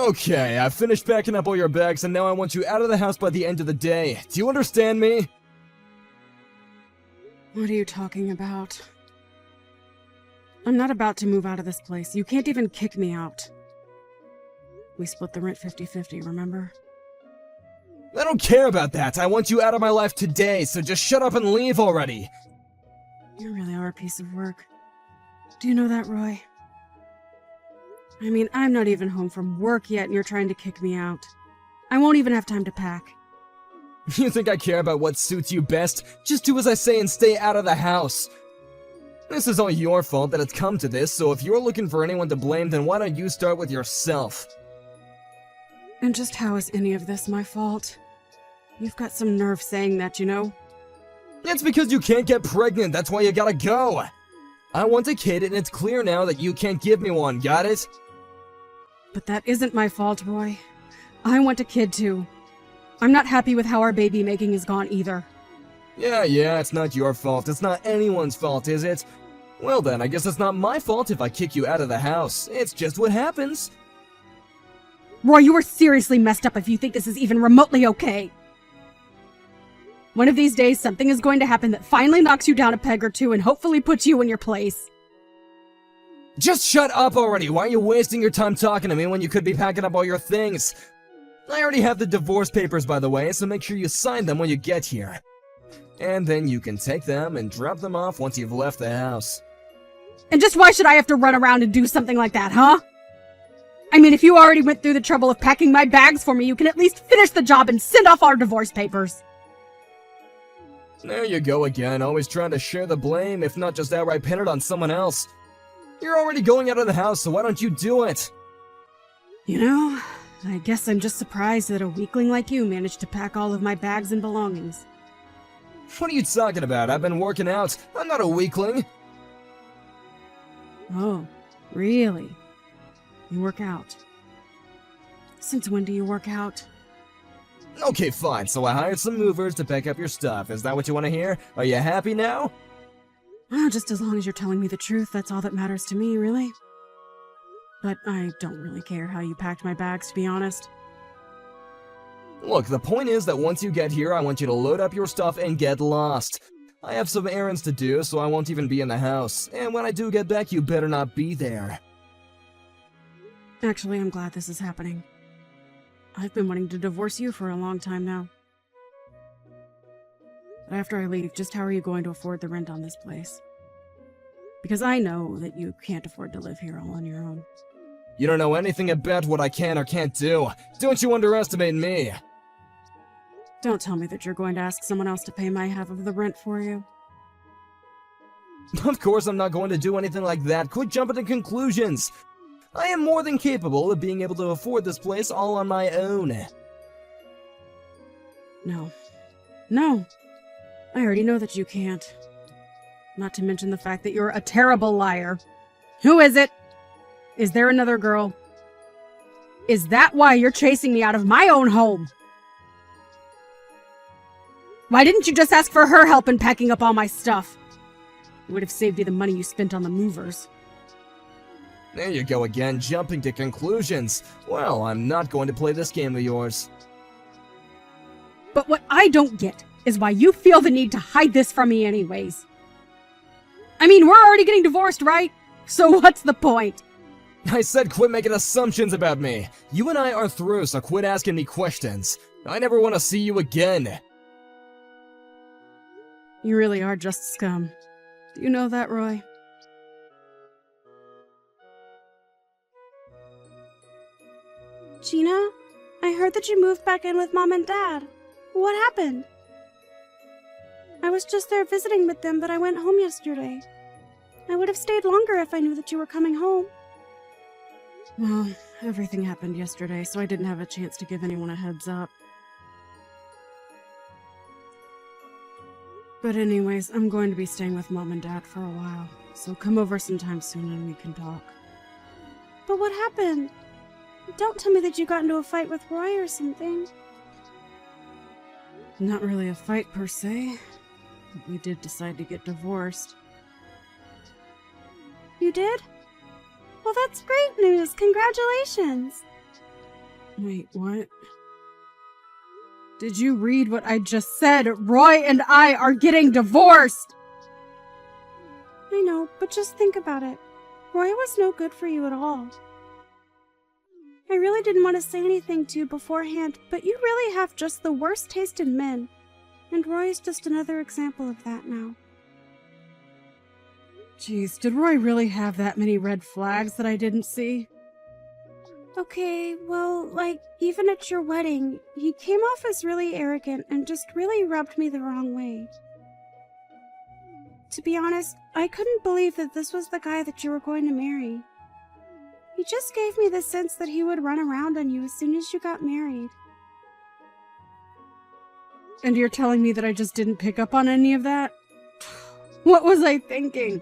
Okay, I've finished packing up all your bags and now I want you out of the house by the end of the day. Do you understand me? What are you talking about? I'm not about to move out of this place. You can't even kick me out. We split the rent 50-50, remember? I don't care about that. I want you out of my life today, so just shut up and leave already. You really are a piece of work. Do you know that, Roy? I mean, I'm not even home from work yet and you're trying to kick me out. I won't even have time to pack. You think I care about what suits you best? Just do as I say and stay out of the house. This is all your fault that it's come to this, so if you're looking for anyone to blame, then why don't you start with yourself? And just how is any of this my fault? You've got some nerve saying that, you know? It's because you can't get pregnant, that's why you gotta go. I want a kid and it's clear now that you can't give me one, got it? But that isn't my fault, Roy. I want a kid too. I'm not happy with how our baby making has gone either. Yeah, it's not your fault. It's not anyone's fault, is it? Well then, I guess it's not my fault if I kick you out of the house. It's just what happens. Roy, you are seriously messed up if you think this is even remotely okay. One of these days, something is going to happen that finally knocks you down a peg or two and hopefully puts you in your place. Just shut up already! Why are you wasting your time talking to me when you could be packing up all your things? I already have the divorce papers, by the way, so make sure you sign them when you get here. And then you can take them and drop them off once you've left the house. And just why should I have to run around and do something like that, huh? I mean, if you already went through the trouble of packing my bags for me, you can at least finish the job and send off our divorce papers. There you go again, always trying to share the blame, if not just outright pin it on someone else. You're already going out of the house, so why don't you do it? You know, I guess I'm just surprised that a weakling like you managed to pack all of my bags and belongings. What are you talking about? I've been working out. I'm not a weakling. Oh, really? You work out? Since when do you work out? Okay, fine. So I hired some movers to pick up your stuff. Is that what you want to hear? Are you happy now? Well, just as long as you're telling me the truth, that's all that matters to me, really. But I don't really care how you packed my bags, to be honest. Look, the point is that once you get here, I want you to load up your stuff and get lost. I have some errands to do, so I won't even be in the house. And when I do get back, you better not be there. Actually, I'm glad this is happening. I've been wanting to divorce you for a long time now. But after I leave, just how are you going to afford the rent on this place? Because I know that you can't afford to live here all on your own. You don't know anything about what I can or can't do. Don't you underestimate me. Don't tell me that you're going to ask someone else to pay my half of the rent for you. Of course I'm not going to do anything like that. Quit jumping to conclusions. I am more than capable of being able to afford this place all on my own. No. I already know that you can't. Not to mention the fact that you're a terrible liar. Who is it? Is there another girl? Is that why you're chasing me out of my own home? Why didn't you just ask for her help in packing up all my stuff? It would have saved you the money you spent on the movers. There you go again, jumping to conclusions. Well, I'm not going to play this game of yours. But what I don't get is why you feel the need to hide this from me anyways. I mean, we're already getting divorced, right? So what's the point? I said quit making assumptions about me. You and I are through, so quit asking me questions. I never want to see you again. You really are just scum. Do you know that, Roy? Gina, I heard that you moved back in with Mom and Dad. What happened? I was just there visiting with them, but I went home yesterday. I would have stayed longer if I knew that you were coming home. Well, everything happened yesterday, so I didn't have a chance to give anyone a heads up. But anyways, I'm going to be staying with Mom and Dad for a while, so come over sometime soon and we can talk. But what happened? Don't tell me that you got into a fight with Roy or something. Not really a fight per se. We did decide to get divorced. You did? Well, that's great news. Congratulations. Wait, what? Did you read what I just said? Roy and I are getting divorced! I know, but just think about it. Roy was no good for you at all. I really didn't want to say anything to you beforehand, but you really have just the worst taste in men. And Roy is just another example of that now. Jeez, did Roy really have that many red flags that I didn't see? Okay, well, like, even at your wedding, he came off as really arrogant and just really rubbed me the wrong way. To be honest, I couldn't believe that this was the guy that you were going to marry. He just gave me the sense that he would run around on you as soon as you got married. And you're telling me that I just didn't pick up on any of that? What was I thinking?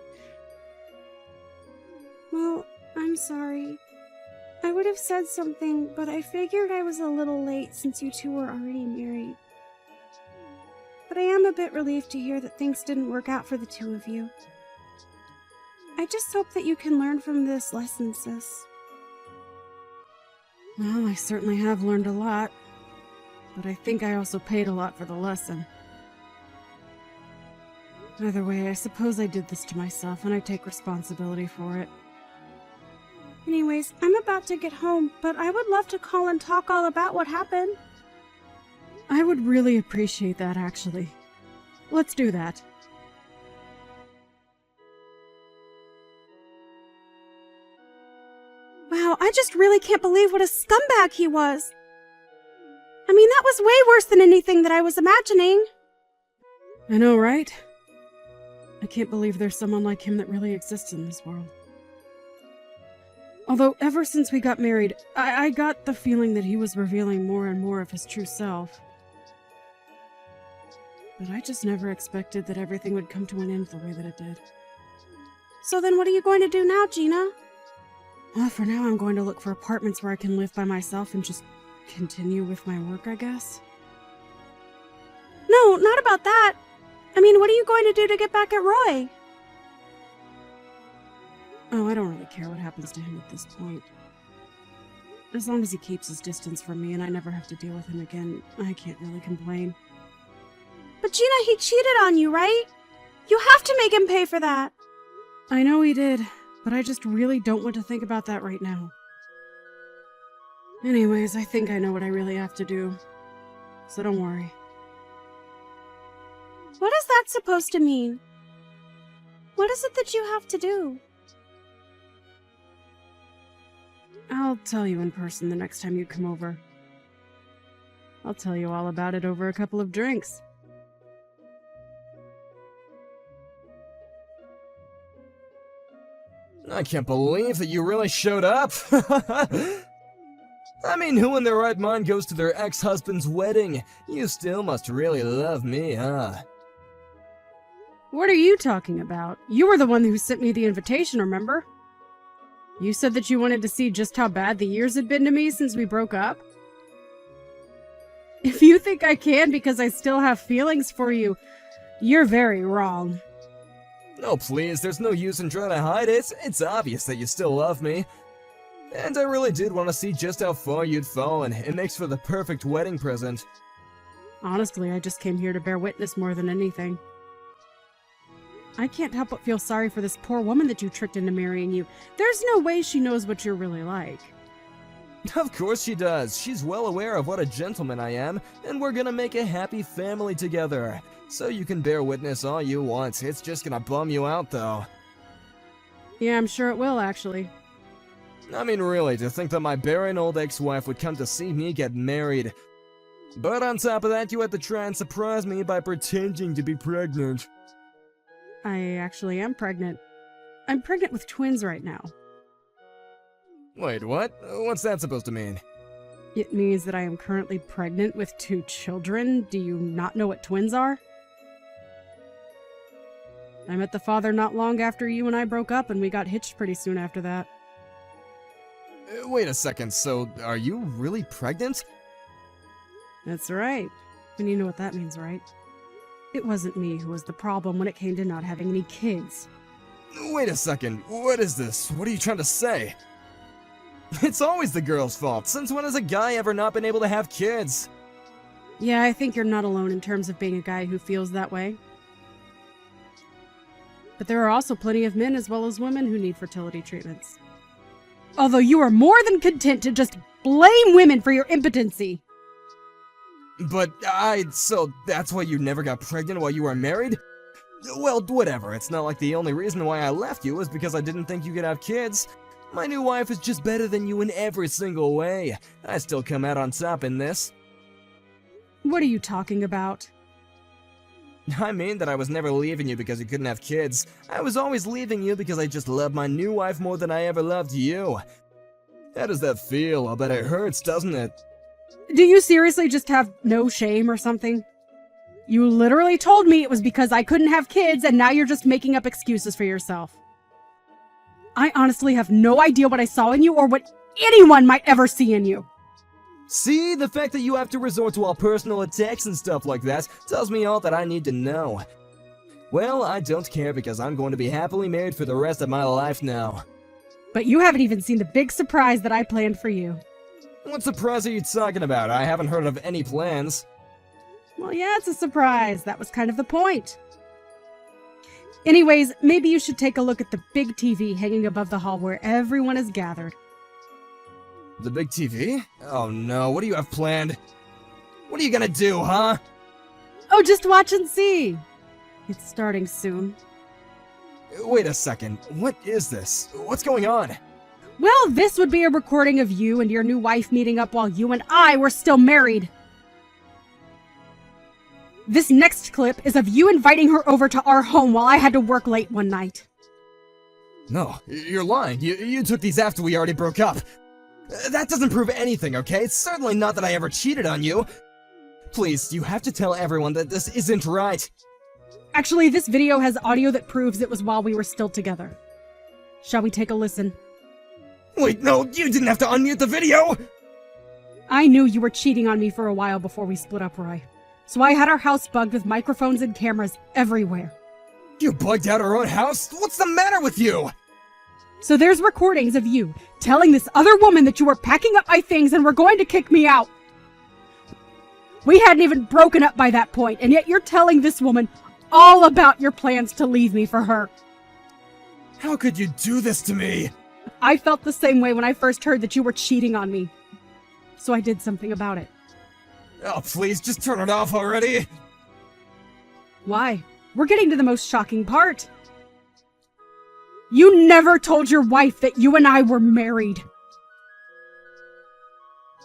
Well, I'm sorry. I would have said something, but I figured I was a little late since you two were already married. But I am a bit relieved to hear that things didn't work out for the two of you. I just hope that you can learn from this lesson, sis. Well, I certainly have learned a lot, but I think I also paid a lot for the lesson. Either way, I suppose I did this to myself, and I take responsibility for it. Anyways, I'm about to get home, but I would love to call and talk all about what happened. I would really appreciate that, actually. Let's do that. Wow, I just really can't believe what a scumbag he was. I mean, that was way worse than anything that I was imagining. I know, right? I can't believe there's someone like him that really exists in this world. Although, ever since we got married, I got the feeling that he was revealing more and more of his true self. But I just never expected that everything would come to an end the way that it did. So then what are you going to do now, Gina? Well, for now I'm going to look for apartments where I can live by myself and just continue with my work, I guess. No, not about that. I mean, what are you going to do to get back at Roy? Oh, I don't really care what happens to him at this point. As long as he keeps his distance from me and I never have to deal with him again, I can't really complain. But Gina, he cheated on you, right? You have to make him pay for that. I know he did, but I just really don't want to think about that right now. Anyways, I think I know what I really have to do. So don't worry. What is that supposed to mean? What is it that you have to do? I'll tell you in person the next time you come over. I'll tell you all about it over a couple of drinks. I can't believe that you really showed up. I mean, who in their right mind goes to their ex-husband's wedding? You still must really love me, huh? What are you talking about? You were the one who sent me the invitation, remember? You said that you wanted to see just how bad the years had been to me since we broke up? If you think I can because I still have feelings for you, you're very wrong. No, please, there's no use in trying to hide it. It's obvious that you still love me. And I really did want to see just how far you'd fallen. It makes for the perfect wedding present. Honestly, I just came here to bear witness more than anything. I can't help but feel sorry for this poor woman that you tricked into marrying you. There's no way she knows what you're really like. Of course she does. She's well aware of what a gentleman I am, and we're gonna make a happy family together. So you can bear witness all you want. It's just gonna bum you out, though. Yeah, I'm sure it will, actually. I mean, really, to think that my barren old ex-wife would come to see me get married. But on top of that, you had to try and surprise me by pretending to be pregnant. I actually am pregnant. I'm pregnant with twins right now. Wait, what? What's that supposed to mean? It means that I am currently pregnant with 2 children. Do you not know what twins are? I met the father not long after you and I broke up, and we got hitched pretty soon after that. Wait a second, so are you really pregnant? That's right. And you know what that means, right? It wasn't me who was the problem when it came to not having any kids. Wait a second, what is this? What are you trying to say? It's always the girl's fault. Since when has a guy ever not been able to have kids? Yeah, I think you're not alone in terms of being a guy who feels that way. But there are also plenty of men as well as women who need fertility treatments. Although you are more than content to just blame women for your impotency. But so that's why you never got pregnant while you were married? Well, whatever. It's not like the only reason why I left you was because I didn't think you could have kids. My new wife is just better than you in every single way. I still come out on top in this. What are you talking about? I mean that I was never leaving you because you couldn't have kids. I was always leaving you because I just love my new wife more than I ever loved you. How does that feel? I'll bet it hurts, doesn't it? Do you seriously just have no shame or something? You literally told me it was because I couldn't have kids, and now you're just making up excuses for yourself. I honestly have no idea what I saw in you or what anyone might ever see in you. See, the fact that you have to resort to all personal attacks and stuff like that tells me all that I need to know. Well, I don't care because I'm going to be happily married for the rest of my life now. But you haven't even seen the big surprise that I planned for you. What surprise are you talking about? I haven't heard of any plans. Well, yeah, it's a surprise. That was kind of the point. Anyways, maybe you should take a look at the big TV hanging above the hall where everyone is gathered. The big TV? Oh no, what do you have planned? What are you gonna do, huh? Oh, just watch and see. It's starting soon. Wait a second, what is this? What's going on? Well, this would be a recording of you and your new wife meeting up while you and I were still married. This next clip is of you inviting her over to our home while I had to work late one night. No, you're lying. You took these after we already broke up. That doesn't prove anything, okay? It's certainly not that I ever cheated on you. Please, you have to tell everyone that this isn't right. Actually, this video has audio that proves it was while we were still together. Shall we take a listen? Wait, no, you didn't have to unmute the video! I knew you were cheating on me for a while before we split up, Roy. So I had our house bugged with microphones and cameras everywhere. You bugged out our own house? What's the matter with you? So there's recordings of you telling this other woman that you were packing up my things and were going to kick me out. We hadn't even broken up by that point, and yet you're telling this woman all about your plans to leave me for her. How could you do this to me? I felt the same way when I first heard that you were cheating on me. So I did something about it. Oh, please, just turn it off already. Why? We're getting to the most shocking part. You never told your wife that you and I were married.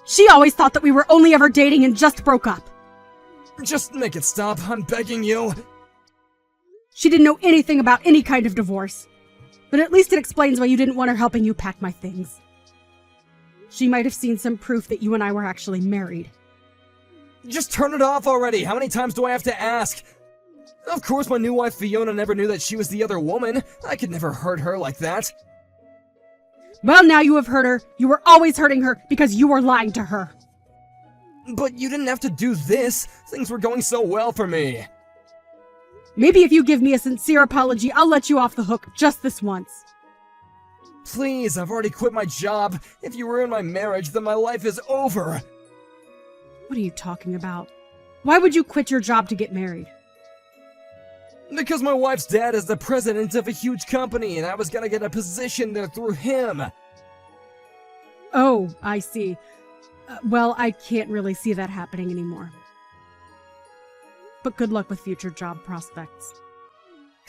She always thought that we were only ever dating and just broke up. Just make it stop, I'm begging you. She didn't know anything about any kind of divorce. But at least it explains why you didn't want her helping you pack my things. She might have seen some proof that you and I were actually married. Just turn it off already. How many times do I have to ask? Of course my new wife Fiona never knew that she was the other woman. I could never hurt her like that. Well, now you have hurt her. You were always hurting her because you were lying to her. But you didn't have to do this. Things were going so well for me. Maybe if you give me a sincere apology, I'll let you off the hook just this once. Please, I've already quit my job. If you ruin my marriage, then my life is over. What are you talking about? Why would you quit your job to get married? Because my wife's dad is the president of a huge company, and I was gonna get a position there through him. Oh, I see. Well, I can't really see that happening anymore. But good luck with future job prospects.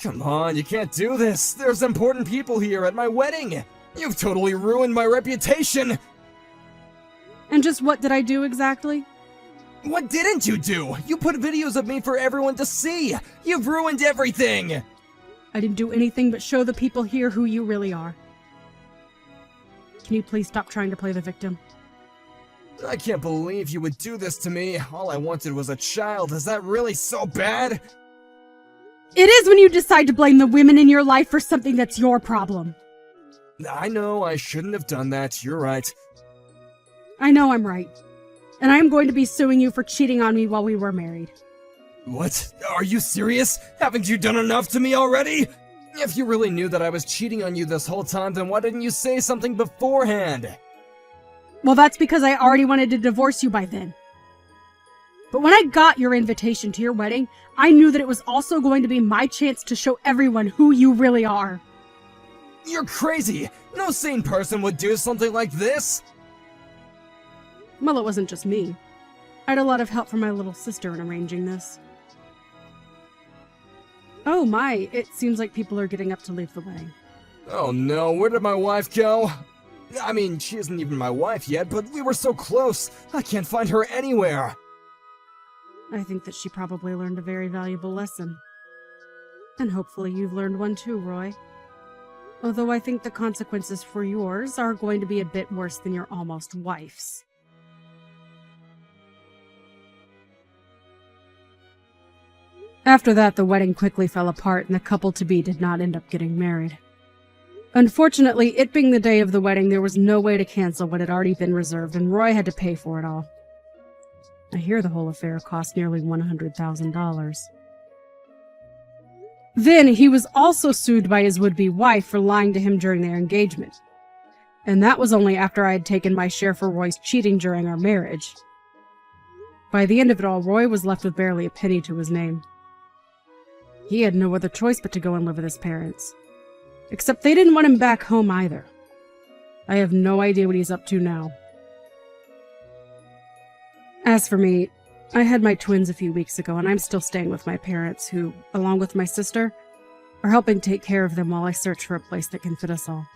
Come on, you can't do this. There's important people here at my wedding. You've totally ruined my reputation. And just what did I do exactly? What didn't you do? You put videos of me for everyone to see. You've ruined everything. I didn't do anything but show the people here who you really are. Can you please stop trying to play the victim? I can't believe you would do this to me. All I wanted was a child. Is that really so bad? It is when you decide to blame the women in your life for something that's your problem. I know, I shouldn't have done that. You're right. I know I'm right. And I am going to be suing you for cheating on me while we were married. What? Are you serious? Haven't you done enough to me already? If you really knew that I was cheating on you this whole time, then why didn't you say something beforehand? Well, that's because I already wanted to divorce you by then. But when I got your invitation to your wedding, I knew that it was also going to be my chance to show everyone who you really are. You're crazy! No sane person would do something like this! Well, it wasn't just me. I had a lot of help from my little sister in arranging this. Oh my, it seems like people are getting up to leave the wedding. Oh no, where did my wife go? I mean, she isn't even my wife yet, but we were so close. I can't find her anywhere. I think that she probably learned a very valuable lesson. And hopefully you've learned one too, Roy. Although I think the consequences for yours are going to be a bit worse than your almost wife's. After that, the wedding quickly fell apart and the couple-to-be did not end up getting married. Unfortunately, it being the day of the wedding, there was no way to cancel what had already been reserved, and Roy had to pay for it all. I hear the whole affair cost nearly $100,000. Then, he was also sued by his would-be wife for lying to him during their engagement. And that was only after I had taken my share for Roy's cheating during our marriage. By the end of it all, Roy was left with barely a penny to his name. He had no other choice but to go and live with his parents. Except they didn't want him back home either. I have no idea what he's up to now. As for me, I had my twins a few weeks ago, and I'm still staying with my parents, who, along with my sister, are helping take care of them while I search for a place that can fit us all.